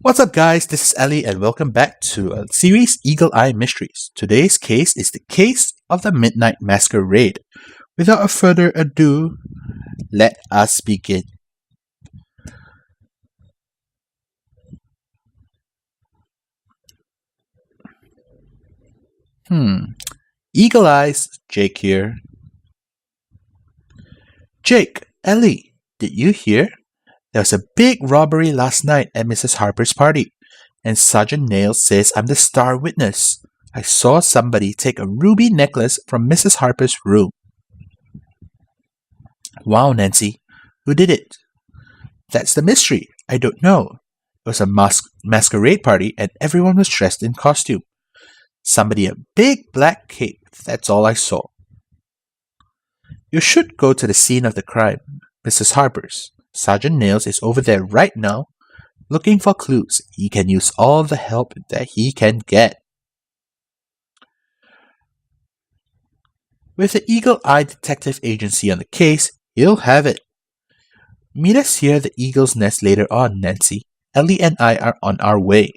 What's up, guys? This is Ellie, and welcome back to a series Eagle Eye Mysteries. Today's case is the case of the Midnight Masquerade. Without further ado, let us begin. Eagle Eyes, Jake here. Jake, Ellie, did you hear? There was a big robbery last night at Mrs. Harper's party, and Sergeant Nails says I'm the star witness. I saw somebody take a ruby necklace from Mrs. Harper's room. Wow, Nancy, who did it? That's the mystery. I don't know. It was a masquerade party and everyone was dressed in costume. Somebody in a big black cape, that's all I saw. You should go to the scene of the crime, Mrs. Harper's. Sergeant Nails is over there right now, looking for clues. He can use all the help that he can get. With the Eagle Eye Detective Agency on the case, he'll have it. Meet us here at the Eagle's Nest later on, Nancy. Ellie and I are on our way.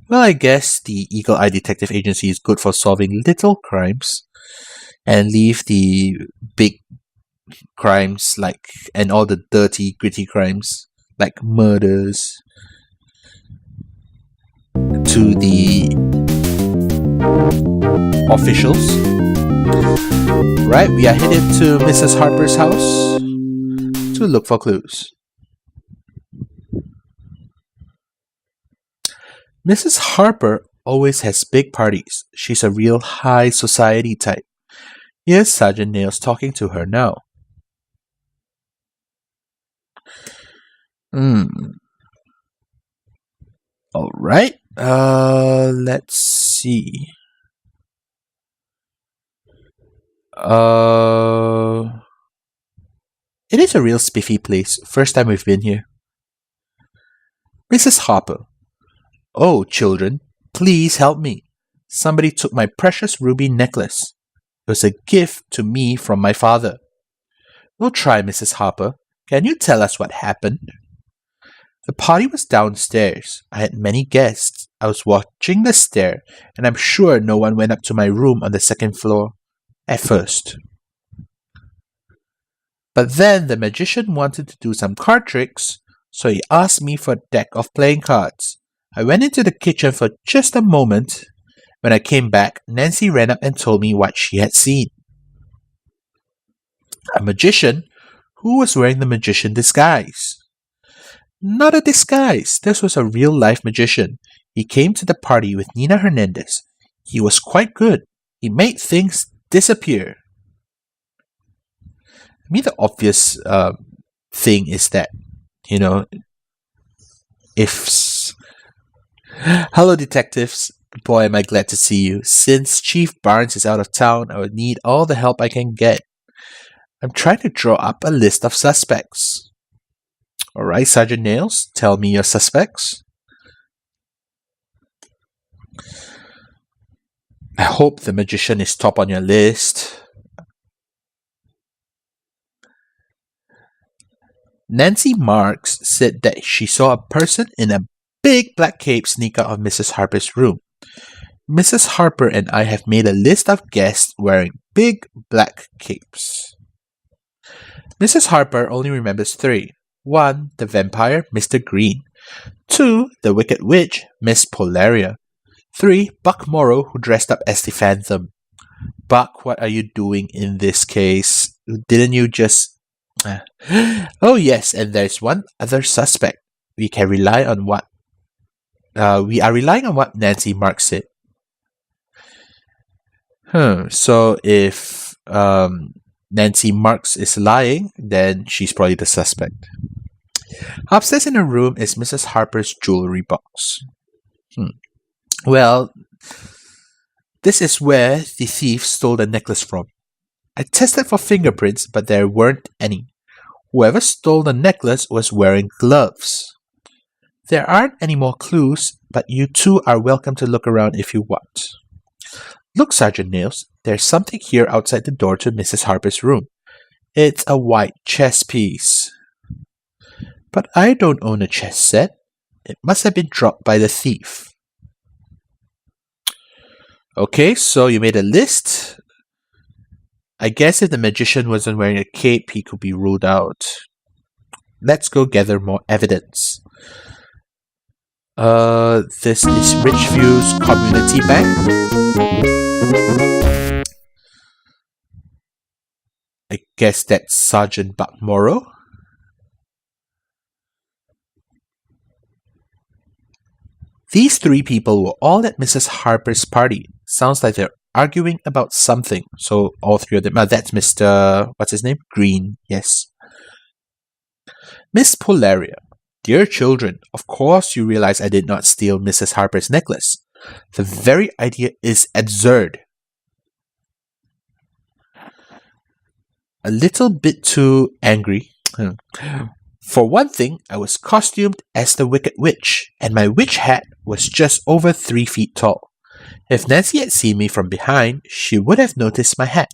Well, I guess the Eagle Eye Detective Agency is good for solving little crimes and leave the big crimes and all the dirty, gritty crimes like murders to the officials. Right, we are headed to Mrs. Harper's house to look for clues. Mrs. Harper always has big parties. She's a real high society type. Here's Sergeant Nails talking to her now. Alright, let's see. It is a real spiffy place. First time we've been here. Mrs. Harper. Oh, children, please help me. Somebody took my precious ruby necklace. It was a gift to me from my father. We'll try, Mrs. Harper. Can you tell us what happened? The party was downstairs. I had many guests. I was watching the stair, and I'm sure no one went up to my room on the second floor at first. But then the magician wanted to do some card tricks, so he asked me for a deck of playing cards. I went into the kitchen for just a moment. When I came back, Nancy ran up and told me what she had seen. A magician? Who was wearing the magician disguise? Not a disguise. This was a real-life magician. He came to the party with Nina Hernandez. He was quite good. He made things disappear. I mean, the obvious thing is that, if... Hello, detectives. Boy, am I glad to see you. Since Chief Barnes is out of town, I would need all the help I can get. I'm trying to draw up a list of suspects. Alright, Sergeant Nails, tell me your suspects. I hope the magician is top on your list. Nancy Marks said that she saw a person in a big black cape sneak out of Mrs. Harper's room. Mrs. Harper and I have made a list of guests wearing big black capes. Mrs. Harper only remembers 3. 1. The vampire, Mr. Green. 2. The wicked witch, Miss Polaria. 3. Buck Morrow, who dressed up as the Phantom. Buck, what are you doing in this case? Didn't you just... Oh yes, and there's one other suspect. We are relying on what Nancy Marks said. So if Nancy Marks is lying, then she's probably the suspect. Upstairs in her room is Mrs. Harper's jewelry box. Well, this is where the thief stole the necklace from. I tested for fingerprints, but there weren't any. Whoever stole the necklace was wearing gloves. There aren't any more clues, but you two are welcome to look around if you want. Look, Sergeant Nails, there's something here outside the door to Mrs. Harper's room. It's a white chess piece. But I don't own a chess set. It must have been dropped by the thief. Okay, so you made a list. I guess if the magician wasn't wearing a cape, he could be ruled out. Let's go gather more evidence. This is Richview's Community Bank. I guess that's Sergeant Buckmorrow. These three people were all at Mrs. Harper's party. Sounds like they're arguing about something. So all three of them. That's Mr. What's his name? Green. Yes. Miss Polaria. Dear children, of course you realize I did not steal Mrs. Harper's necklace. The very idea is absurd. A little bit too angry. For one thing, I was costumed as the Wicked Witch, and my witch hat was just over 3 feet tall. If Nancy had seen me from behind, she would have noticed my hat.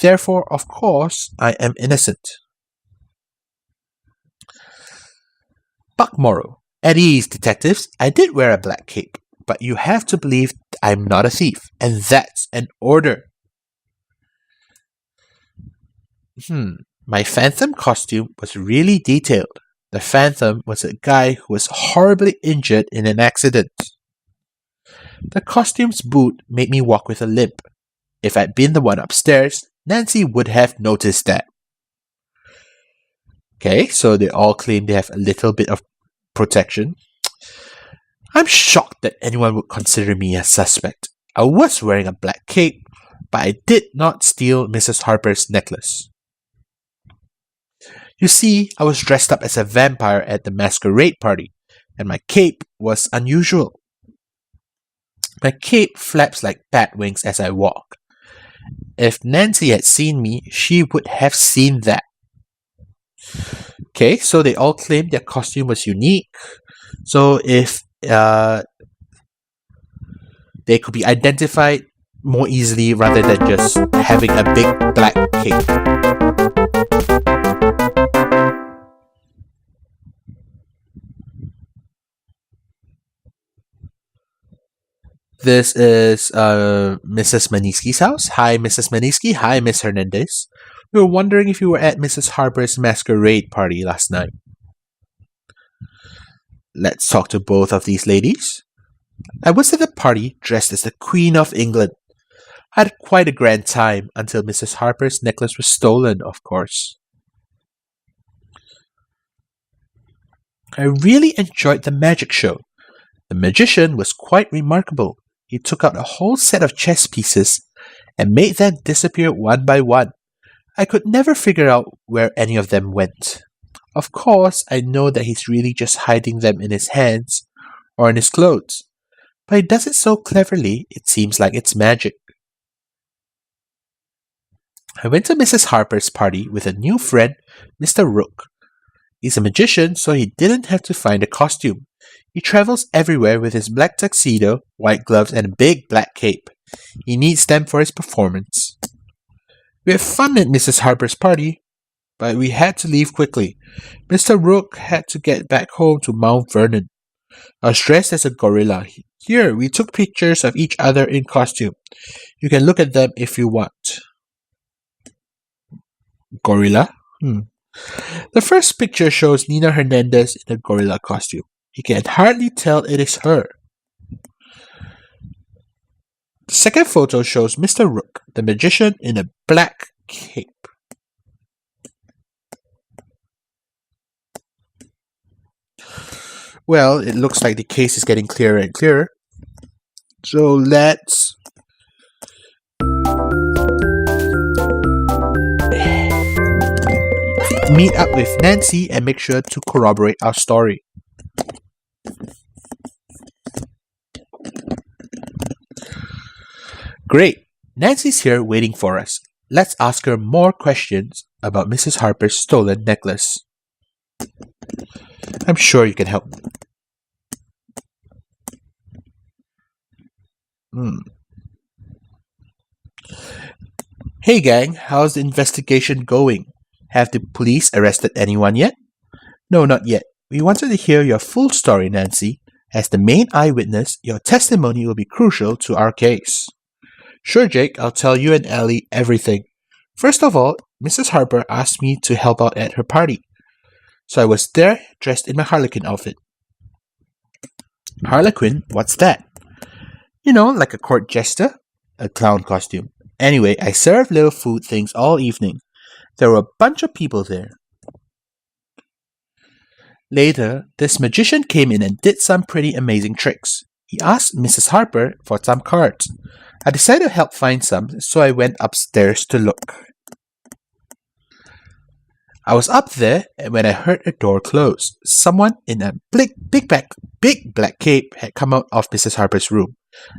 Therefore, of course, I am innocent. Buckmorrow. At ease, detectives. I did wear a black cape, but you have to believe I'm not a thief, and that's an order. My Phantom costume was really detailed. The Phantom was a guy who was horribly injured in an accident. The costume's boot made me walk with a limp. If I'd been the one upstairs, Nancy would have noticed that. Okay, so they all claim they have a little bit of protection. I'm shocked that anyone would consider me a suspect. I was wearing a black cape, but I did not steal Mrs. Harper's necklace. You see, I was dressed up as a vampire at the masquerade party, and my cape was unusual. My cape flaps like bat wings as I walk. If Nancy had seen me, she would have seen that. Okay, so they all claim their costume was unique. So if they could be identified more easily rather than just having a big black cape. This is Mrs. Maniski's house. Hi, Mrs. Maniski. Hi, Miss Hernandez. We were wondering if you were at Mrs. Harper's masquerade party last night. Let's talk to both of these ladies. I was at the party dressed as the Queen of England. I had quite a grand time until Mrs. Harper's necklace was stolen, of course. I really enjoyed the magic show. The magician was quite remarkable. He took out a whole set of chess pieces and made them disappear one by one. I could never figure out where any of them went. Of course, I know that he's really just hiding them in his hands or in his clothes, but he does it so cleverly, it seems like it's magic. I went to Mrs. Harper's party with a new friend, Mr. Rook. He's a magician, so he didn't have to find a costume. He travels everywhere with his black tuxedo, white gloves, and a big black cape. He needs them for his performance. We had fun at Mrs. Harper's party, but we had to leave quickly. Mr. Rook had to get back home to Mount Vernon. I was dressed as a gorilla. Here, we took pictures of each other in costume. You can look at them if you want. Gorilla? The first picture shows Nina Hernandez in a gorilla costume. You can hardly tell it is her. The second photo shows Mr. Rook, the magician, in a black cape. Well, it looks like the case is getting clearer and clearer. So let's meet up with Nancy and make sure to corroborate our story. Great! Nancy's here waiting for us. Let's ask her more questions about Mrs. Harper's stolen necklace. I'm sure you can help. Hey gang, how's the investigation going? Have the police arrested anyone yet? No, not yet. We wanted to hear your full story, Nancy. As the main eyewitness, your testimony will be crucial to our case. Sure, Jake, I'll tell you and Ellie everything. First of all, Mrs. Harper asked me to help out at her party. So I was there dressed in my harlequin outfit. Harlequin? What's that? You know, like a court jester? A clown costume. Anyway, I served little food things all evening. There were a bunch of people there. Later, this magician came in and did some pretty amazing tricks. He asked Mrs. Harper for some cards. I decided to help find some, so I went upstairs to look. I was up there and when I heard a door close. Someone in a big black cape had come out of Mrs. Harper's room.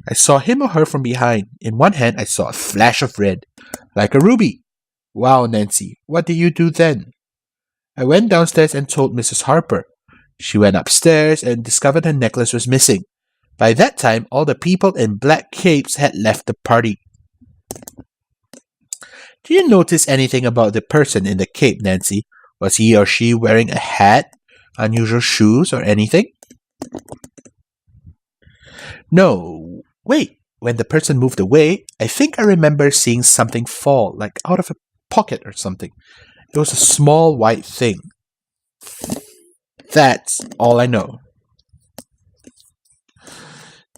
I saw him or her from behind. In one hand, I saw a flash of red, like a ruby. Wow, Nancy, what did you do then? I went downstairs and told Mrs. Harper. She went upstairs and discovered her necklace was missing. By that time, all the people in black capes had left the party. Do you notice anything about the person in the cape, Nancy? Was he or she wearing a hat, unusual shoes, or anything? No. Wait. When the person moved away, I think I remember seeing something fall, like out of a pocket or something. It was a small white thing. That's all I know.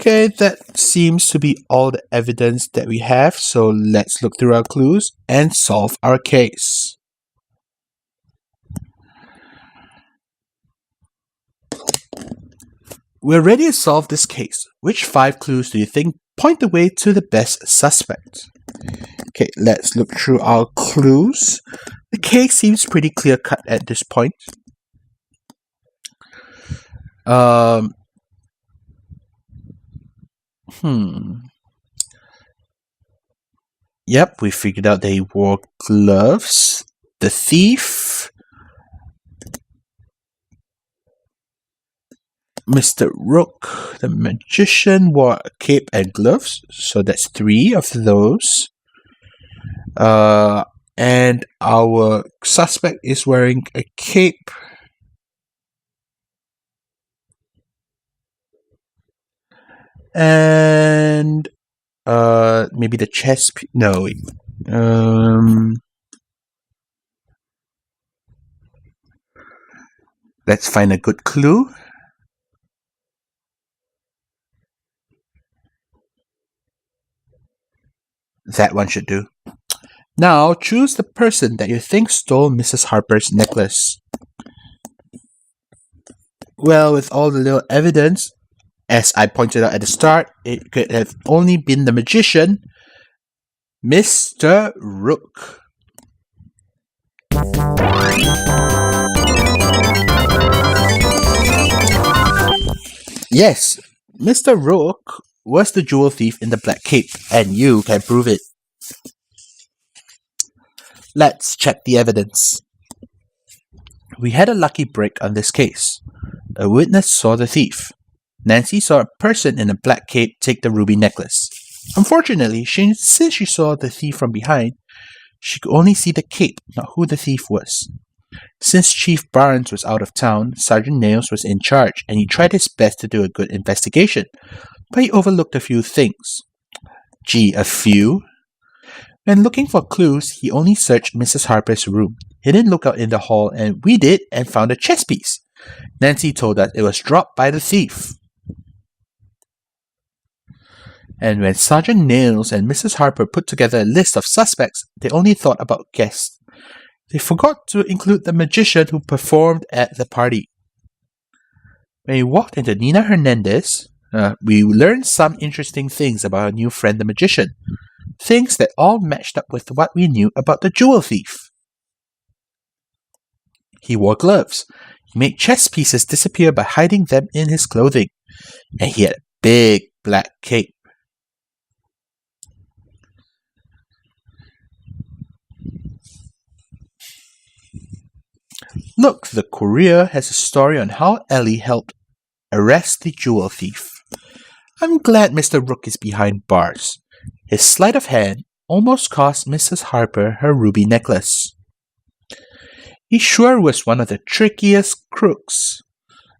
Okay, that seems to be all the evidence that we have, so let's look through our clues and solve our case. We're ready to solve this case. Which 5 clues do you think point the way to the best suspect? Okay, let's look through our clues. The case seems pretty clear-cut at this point. Yep, we figured out they wore gloves. The thief, Mr. Rook, the magician, wore a cape and gloves. So that's 3 of those. And our suspect is wearing a cape. And maybe the chess piece. No. Let's find a good clue. That one should do. Now choose the person that you think stole Mrs. Harper's necklace. Well, with all the little evidence, as I pointed out at the start, it could have only been the magician, Mr. Rook. Yes, Mr. Rook was the jewel thief in the black cape, and you can prove it. Let's check the evidence. We had a lucky break on this case. A witness saw the thief. Nancy saw a person in a black cape take the ruby necklace. Unfortunately, since she saw the thief from behind, she could only see the cape, not who the thief was. Since Chief Barnes was out of town, Sergeant Nails was in charge, and he tried his best to do a good investigation, but he overlooked a few things. Gee, a few? When looking for clues, he only searched Mrs. Harper's room. He didn't look out in the hall, and we did, and found a chess piece. Nancy told us it was dropped by the thief. And when Sergeant Nails and Mrs. Harper put together a list of suspects, they only thought about guests. They forgot to include the magician who performed at the party. When we walked into Nina Hernandez, we learned some interesting things about our new friend the magician. Things that all matched up with what we knew about the jewel thief. He wore gloves. He made chess pieces disappear by hiding them in his clothing. And he had a big black cape. Look, the Courier has a story on how Ellie helped arrest the jewel thief. I'm glad Mr. Rook is behind bars. His sleight of hand almost cost Mrs. Harper her ruby necklace. He sure was one of the trickiest crooks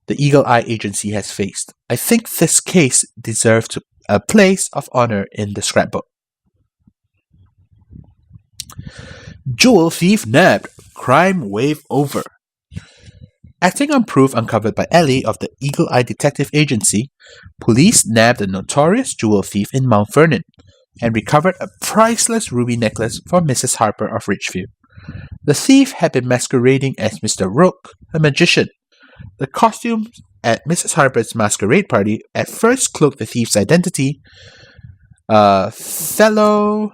the Eagle Eye Agency has faced. I think this case deserves a place of honor in the scrapbook. Jewel thief nabbed. Crime wave over. Acting on proof uncovered by Ellie of the Eagle Eye Detective Agency, police nabbed a notorious jewel thief in Mount Vernon and recovered a priceless ruby necklace for Mrs. Harper of Ridgeview. The thief had been masquerading as Mr. Rook, a magician. The costumes at Mrs. Harper's masquerade party at first cloaked the thief's identity. Fellow...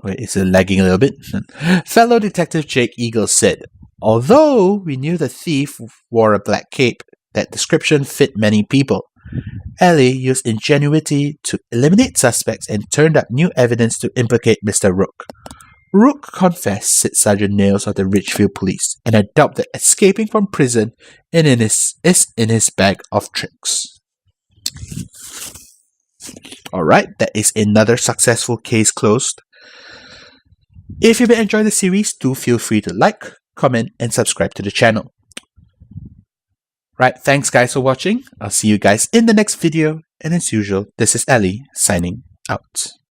Wait, it's lagging a little bit. Fellow Detective Jake Eagle said, although we knew the thief wore a black cape, that description fit many people. Ellie used ingenuity to eliminate suspects and turned up new evidence to implicate Mr. Rook. Rook confessed, said Sergeant Nails of the Ridgeview Police, and I doubt that escaping from prison is in his bag of tricks. Alright, that is another successful case closed. If you've been enjoying the series, do feel free to like, comment, and subscribe to the channel. Right, thanks guys for watching. I'll see you guys in the next video. And as usual, this is Ellie signing out.